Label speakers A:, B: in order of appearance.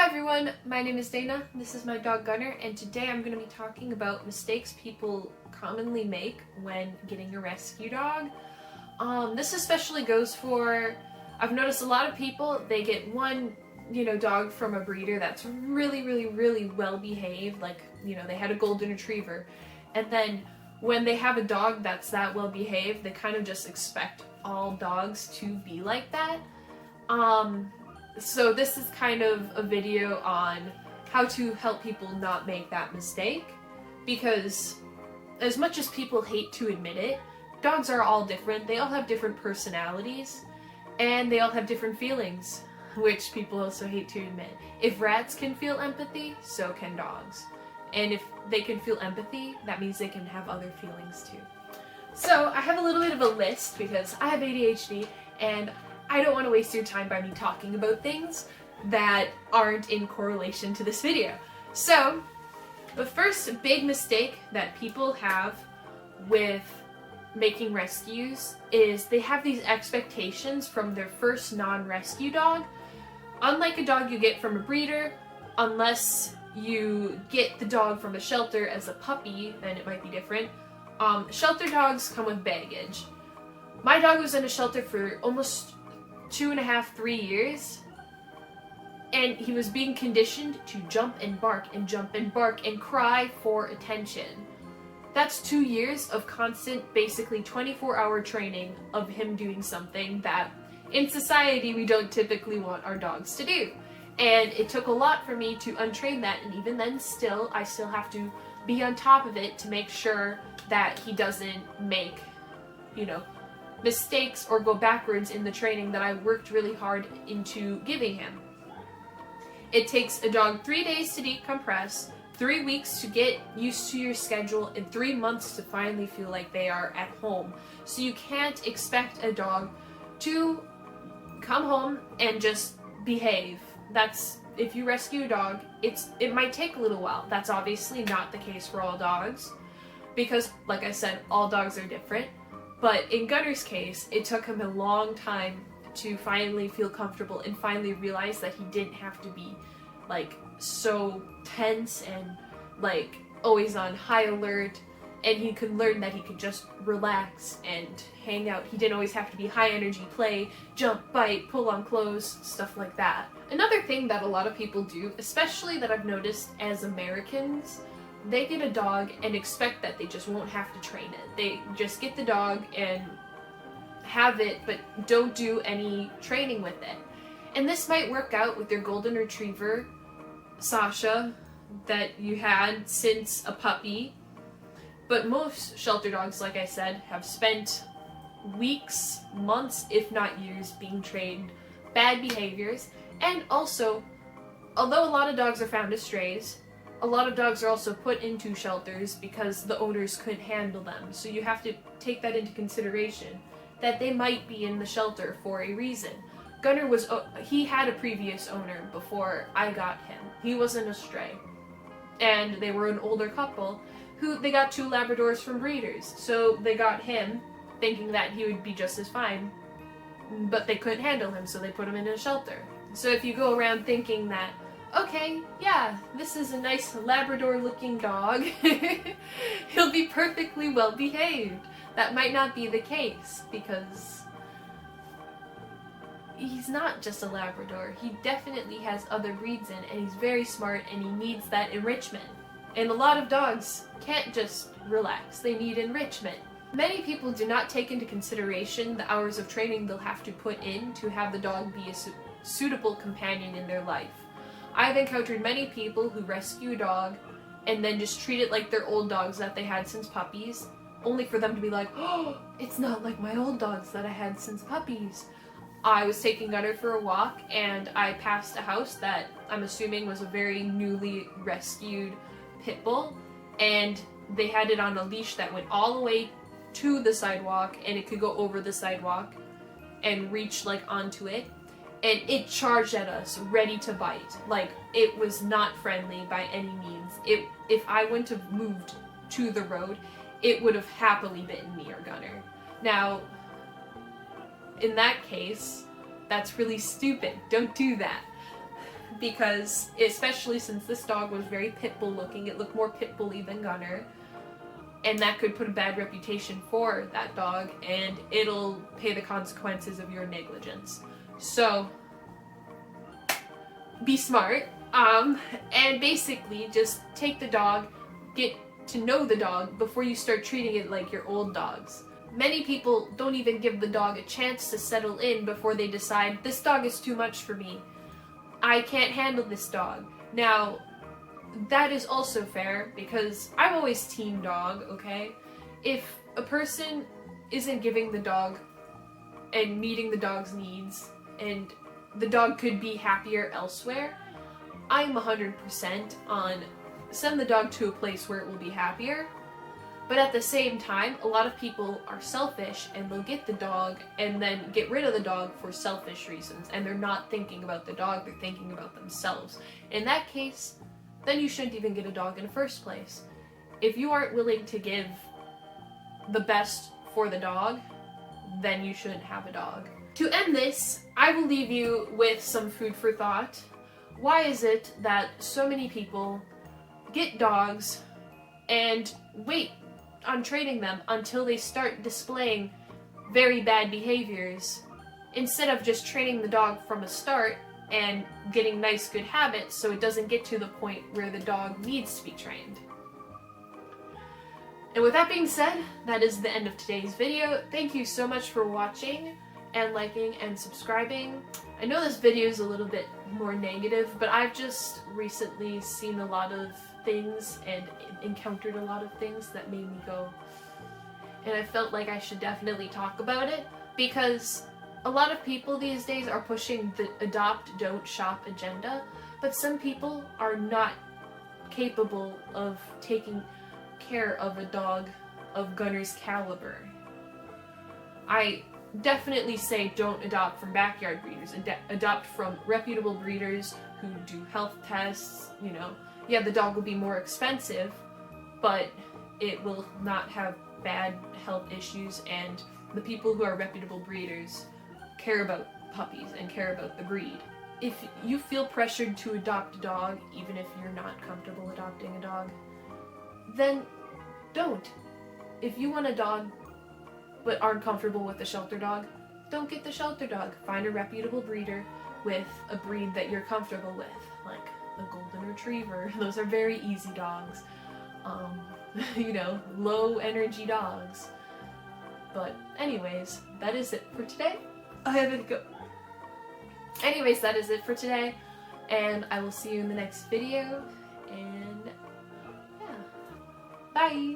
A: Hi everyone, my name is Dana, this is my dog Gunner, and today I'm going to be talking about mistakes people commonly make when getting a rescue dog. This especially goes for, I've noticed a lot of people, they get one, dog from a breeder that's really well behaved, like, they had a golden retriever, and then when they have a dog that's that well behaved, they kind of just expect all dogs to be like that. So this is kind of a video on how to help people not make that mistake, because as much as people hate to admit it, dogs are all different. They all have different personalities, and they all have different feelings, which people also hate to admit. If rats can feel empathy, so can dogs. And if they can feel empathy, that means they can have other feelings too. So I have a little bit of a list because I have ADHD, and I don't want to waste your time by me talking about things that aren't in correlation to this video. So, the first big mistake that people have with making rescues is they have these expectations from their first non-rescue dog. Unlike a dog you get from a breeder, unless you get the dog from a shelter as a puppy, then it might be different. Shelter dogs come with baggage. My dog was in a shelter for almost 2.5, 3 years, and he was being conditioned to jump and bark and jump and bark and cry for attention. That's 2 years of constant, basically 24-hour training of him doing something that in society we don't typically want our dogs to do. And it took a lot for me to untrain that, and even then I still have to be on top of it to make sure that he doesn't make, mistakes or go backwards in the training that I worked really hard into giving him. It takes a dog 3 days to decompress, 3 weeks to get used to your schedule, and 3 months to finally feel like they are at home. So you can't expect a dog to come home and just behave. If you rescue a dog, it might take a little while. That's obviously not the case for all dogs, because like I said, all dogs are different. But in Gunner's case, it took him a long time to finally feel comfortable and finally realize that he didn't have to be so tense and always on high alert, and he could learn that he could just relax and hang out. He didn't always have to be high energy play, jump, bite, pull on clothes, stuff like that. Another thing that a lot of people do, especially that I've noticed as Americans, they get a dog and expect that they just won't have to train it. They just get the dog and have it, but don't do any training with it. And this might work out with your golden retriever, Sasha, that you had since a puppy. But most shelter dogs, like I said, have spent weeks, months, if not years, being trained bad behaviors. And also, although a lot of dogs are found as strays, a lot of dogs are also put into shelters because the owners couldn't handle them. So you have to take that into consideration, that they might be in the shelter for a reason. Gunner he had a previous owner before I got him. He wasn't a stray. And they were an older couple who, they got 2 Labradors from breeders. So they got him thinking that he would be just as fine, but they couldn't handle him, so they put him in a shelter. So if you go around thinking that, okay, yeah, this is a nice Labrador-looking dog, he'll be perfectly well behaved. That might not be the case, because he's not just a Labrador. He definitely has other breeds in, and he's very smart, and he needs that enrichment. And a lot of dogs can't just relax, they need enrichment. Many people do not take into consideration the hours of training they'll have to put in to have the dog be a suitable companion in their life. I've encountered many people who rescue a dog and then just treat it like their old dogs that they had since puppies, only for them to be like, oh, it's not like my old dogs that I had since puppies. I was taking Gunner for a walk, and I passed a house that I'm assuming was a very newly rescued pit bull, and they had it on a leash that went all the way to the sidewalk, and it could go over the sidewalk and reach onto it. And it charged at us, ready to bite. It was not friendly by any means. If I wouldn't have moved to the road, it would have happily bitten me or Gunner. Now, in that case, that's really stupid. Don't do that. because, especially since this dog was very pit bull looking, it looked more pit bully than Gunner, and that could put a bad reputation for that dog, and it'll pay the consequences of your negligence. So, be smart, and basically just take the dog, get to know the dog before you start treating it like your old dogs. Many people don't even give the dog a chance to settle in before they decide, this dog is too much for me. I can't handle this dog. Now, that is also fair, because I'm always team dog, okay? If a person isn't giving the dog and meeting the dog's needs, and the dog could be happier elsewhere, I'm 100% on send the dog to a place where it will be happier. But at the same time, a lot of people are selfish and they'll get the dog and then get rid of the dog for selfish reasons, and they're not thinking about the dog, they're thinking about themselves. In that case, then you shouldn't even get a dog in the first place. If you aren't willing to give the best for the dog, then you shouldn't have a dog. To end this, I will leave you with some food for thought. Why is it that so many people get dogs and wait on training them until they start displaying very bad behaviors, instead of just training the dog from a start and getting nice good habits so it doesn't get to the point where the dog needs to be trained? And with that being said, that is the end of today's video. Thank you so much for watching and liking and subscribing. I know this video is a little bit more negative, but I've just recently seen a lot of things and encountered a lot of things that made me go, and I felt like I should definitely talk about it, because a lot of people these days are pushing the adopt, don't shop agenda, but some people are not capable of taking care of a dog of Gunner's caliber. I definitely say don't adopt from backyard breeders, adopt from reputable breeders who do health tests, you know. Yeah, the dog will be more expensive, but it will not have bad health issues, and the people who are reputable breeders care about puppies and care about the breed. If you feel pressured to adopt a dog, even if you're not comfortable adopting a dog, then don't. If you want a dog but aren't comfortable with the shelter dog, don't get the shelter dog. Find a reputable breeder with a breed that you're comfortable with, like a golden retriever. Those are very easy dogs. You know, low energy dogs. But anyways, that is it for today. Anyways, that is it for today, and I will see you in the next video, and yeah, bye!